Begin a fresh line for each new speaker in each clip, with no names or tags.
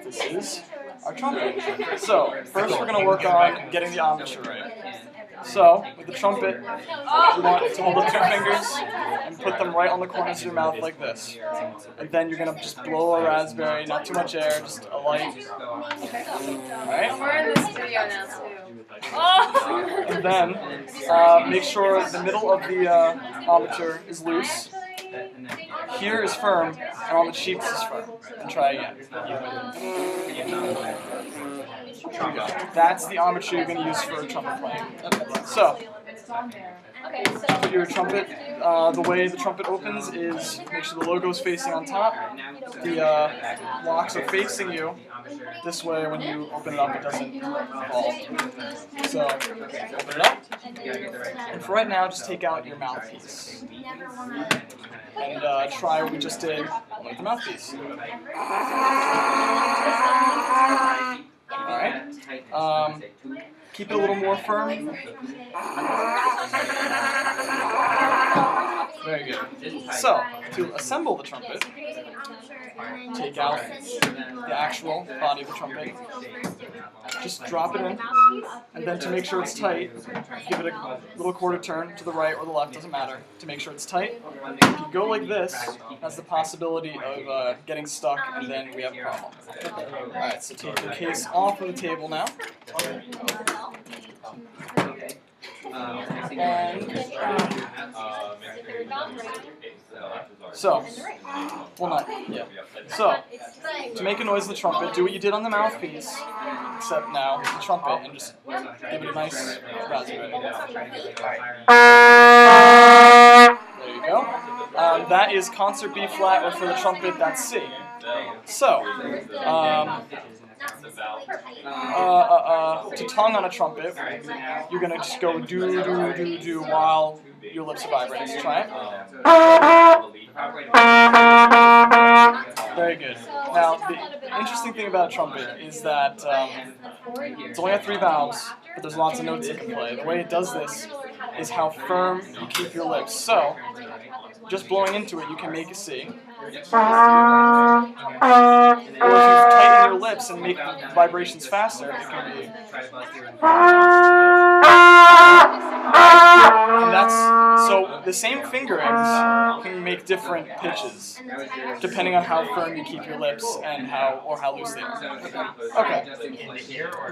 This is our trumpet. So, first we're going to work on getting the embouchure right. So, with the trumpet, you want to hold up 2 fingers and put them right on the corners of your mouth like this. And then you're going to just blow a raspberry, not too much air, just a light. Alright?
We're in this video now too.
And then, make sure the middle of the embouchure is loose. Here is firm, and on the cheeks is firm. And try again. That's the embouchure you're going to use for trumpet playing. So, for your trumpet, the way the trumpet opens is make sure the logo is facing on top. The locks are facing you. This way, when you open it up, it doesn't fall. So, open it up. And for right now, just take out your mouthpiece. And try what we just did with the mouthpiece. Alright. Keep it a little more firm. Very good. So, to assemble the trumpet, take out the actual body of the trumpet. Just drop it in, and then to make sure it's tight, give it a little quarter turn to the right or the left, doesn't matter, to make sure it's tight. If you go like this, that's the possibility of getting stuck, and then we have a problem. Alright, so take the case off of the table now. So, well not yet. So, to make a noise in the trumpet, do what you did on the mouthpiece, except now with the trumpet, and just give it a nice raspberry. There you go. That is concert B flat, or for the trumpet, that's C. So, to tongue on a trumpet, you're going to just go do, do, do, do while your lips are vibrating. So try it. Very good. Now, the interesting thing about a trumpet is that it's only got 3 valves, but there's lots of notes it can play. The way it does this is how firm you keep your lips. So, just blowing into it, you can make a C. Or if you tighten your lips and make the vibrations faster, it can be. And that's, so the same fingerings can make different pitches, depending on how firm you keep your lips and how loose they are. Okay,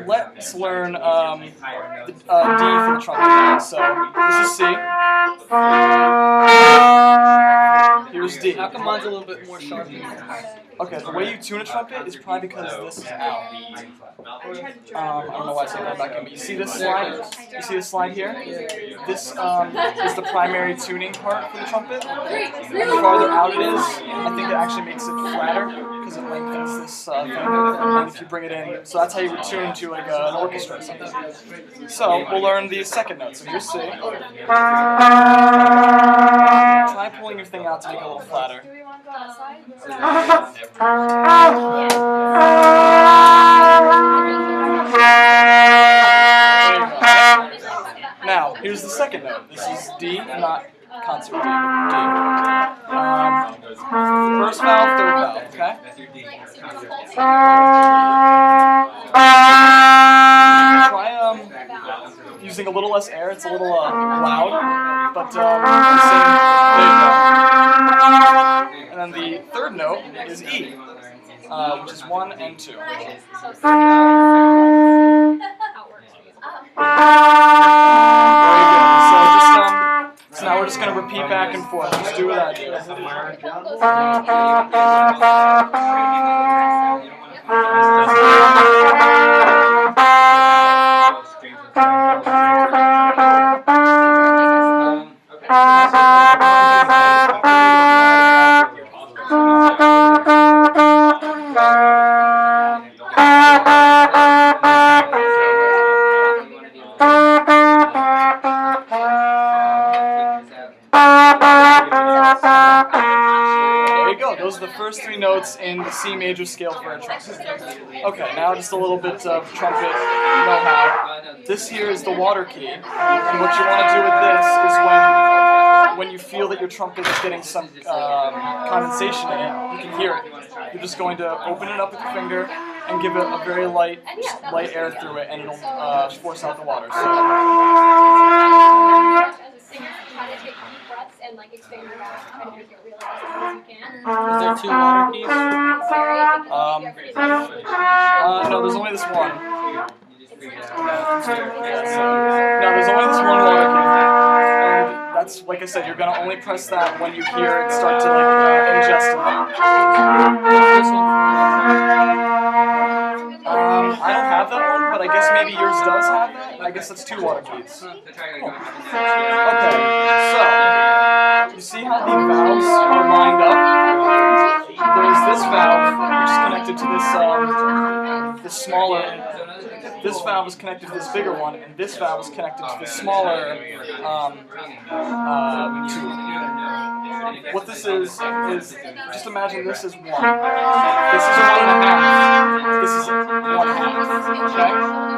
let's learn D for the trumpet. So this is C. Here's D.
How come mine's a little bit more sharp?
Okay, the way you tune a trumpet is probably because this is out. I don't know why it's not back in, but you see this slide? You see this slide here? This is the primary tuning part for the trumpet. The farther out it is, I think it actually makes it flatter because it lengthens this thing. And if you bring it in, so that's how you would tune to like an orchestra or something. So we'll learn the second note. So here's C. Try pulling your thing out to make it a little flatter. Now, here's the second note. This is D, not concert D. D. First valve, third valve, okay? Try using a little less air. It's a little loud, but there you go. And then the third note is E, which is 1 and 2. So now we're just going to repeat back and forth. Just do what I do. Those are the first 3 notes in the C major scale for a trumpet. Okay, now just a little bit of trumpet know-how. This here is the water key, and what you want to do with this is when you feel that your trumpet is getting some condensation in it, you can hear it. you're just going to open it up with your finger and give it a very light air through it, and it'll force out the water. So.
And like expand your mouth, try to make it real as you can.
Is there 2 water keys?
No, there's only this one. No, there's only this one water key. And that's, like I said, you're gonna only press that when you hear it start to ingest it. I don't have that one, but I guess maybe yours does have that. I guess that's 2 water keys. Cool. Okay, so you see how the valves are lined up? There's this valve, which is connected to this smaller. This valve is connected to this bigger one, and this valve is connected to this smaller tube. What this is just imagine this is 1. This is 1 1/2. This is 1/2. Okay?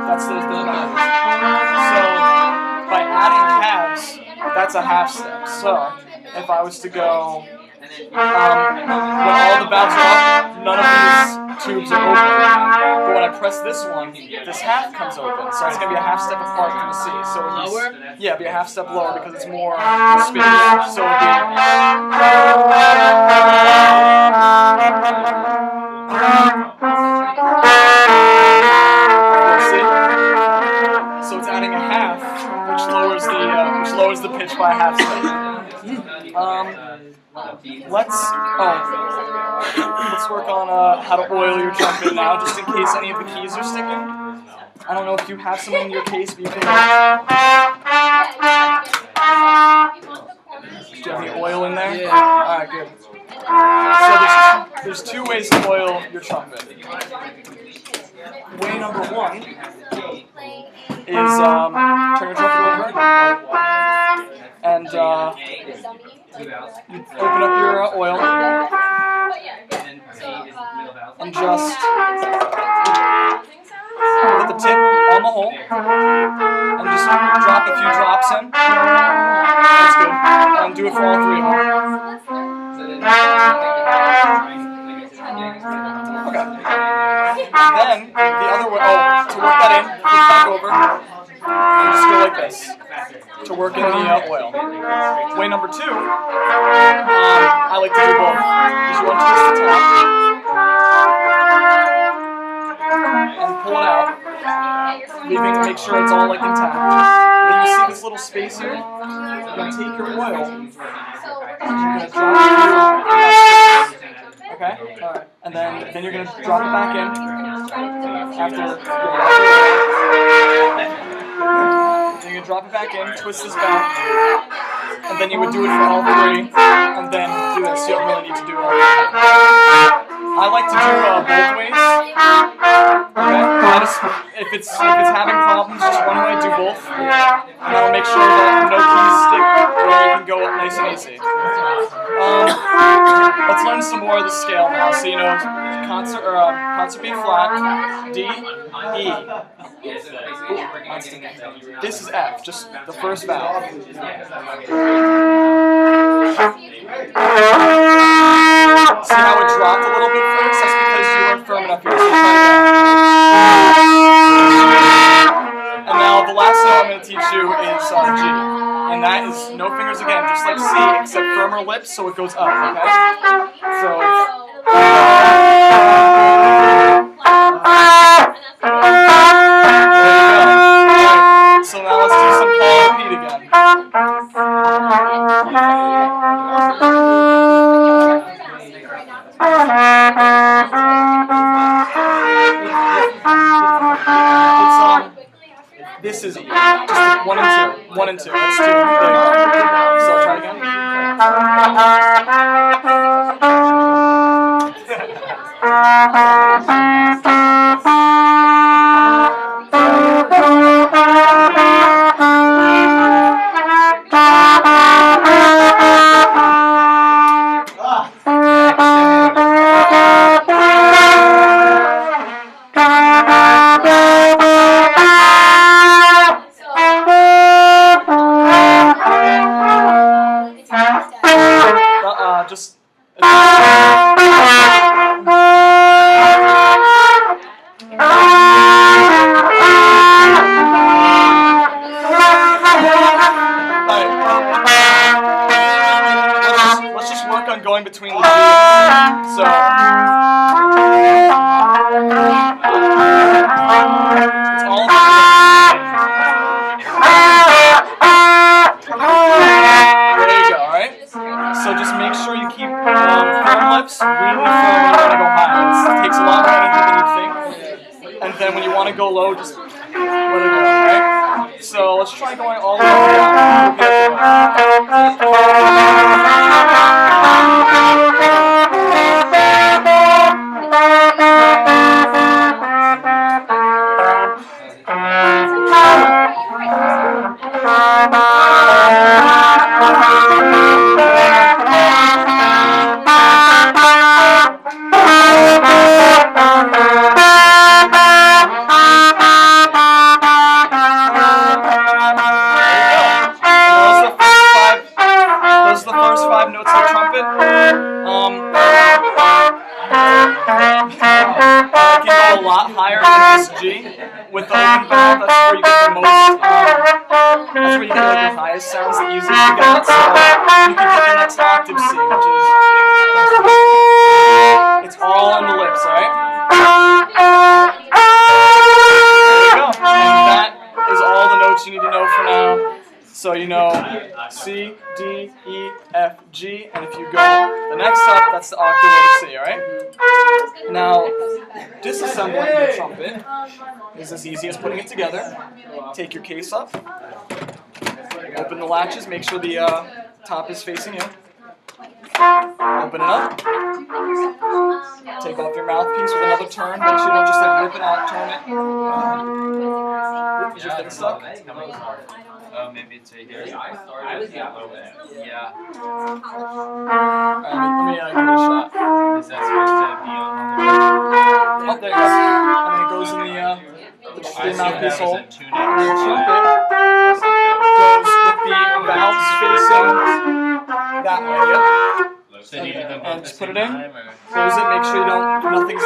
That's those values. So by adding halves, that's a half step. So if I was to go, when all the valves are up, none of these tubes are open. But when I press this one, this half comes open. So it's going to be a half step apart from the C. So
lower?
Yeah, it'd be a half step lower because it's more space. So it'd be. So it's adding a half, which lowers the pitch by a half step. Let's work on how to oil your trumpet now, just in case any of the keys are sticking. I don't know if you have some in your case, but you can. Do you have any oil in there?
Yeah.
All right, good. So there's 2 ways to oil your trumpet. Way number 1 is turn your trumpet over and you open up your oil and just put the tip on the hole and just drop a few drops in. That's good. And do it for all 3 of them. Okay. Then the other way, to work that in, flip back over and just go like this to work in the oil. Way number 2, I like to do both. Just one twist the top and pull it out, make sure it's all like intact. Then you see this little space here. You're gonna take your oil and you're gonna drop it. Okay. All right. And then you're gonna drop it back in after. Then you're gonna drop it back in, twist this back, and then you would do it for all 3, and then do this. You don't really need to do all 3. I like to do both ways. Okay. If it's having problems, just one way, do both, and that'll make sure that no keys stick, or you can go up nice and easy. Let's learn some more of the scale now. So you know, concert B flat, D, E. This is F, just the first vowel. See how it dropped a little bit first? That's because you weren't firm enough here. So try again. And now the last note I'm going to teach you is G. And that is no fingers again, just like C, except firmer lips, so it goes up, okay? So so now let's do some call and repeat again. This is just 1 and 2. 1 and 2. That's 2. There you go. So try again. Just then when you want to go low, just let it go, right? So let's try going all the way down. Those are the first five notes of the trumpet. I can go a lot higher than this G with the open valve. That's where you get the most. That's where you get like the highest sounds, the easiest to get. So you can get the next octave C, which is it's all on the lips, alright? There you go. And that is all the notes you need to know for now. So you know C, D, E, F, G, and if you go the next up, that's the octave of C, alright? Now, disassembling the trumpet is as easy as putting it together. Take your case up, open the latches, make sure the top is facing you. Open it up. Take off your mouthpiece with another turn. Make sure you don't just like rip it out, turn it. Is your thing stuck?
Maybe it's right here. Yeah.
Alright, let me give it a shot.
Is that supposed to be on?
Oh, there you go. And then it goes in the mouthpiece hole. And the trumpet goes with the valves facing that way, yep.
So do you do them
And
both
just
at
put
the
it
same
in.
time, or?
Close it, make sure you don't, nothing's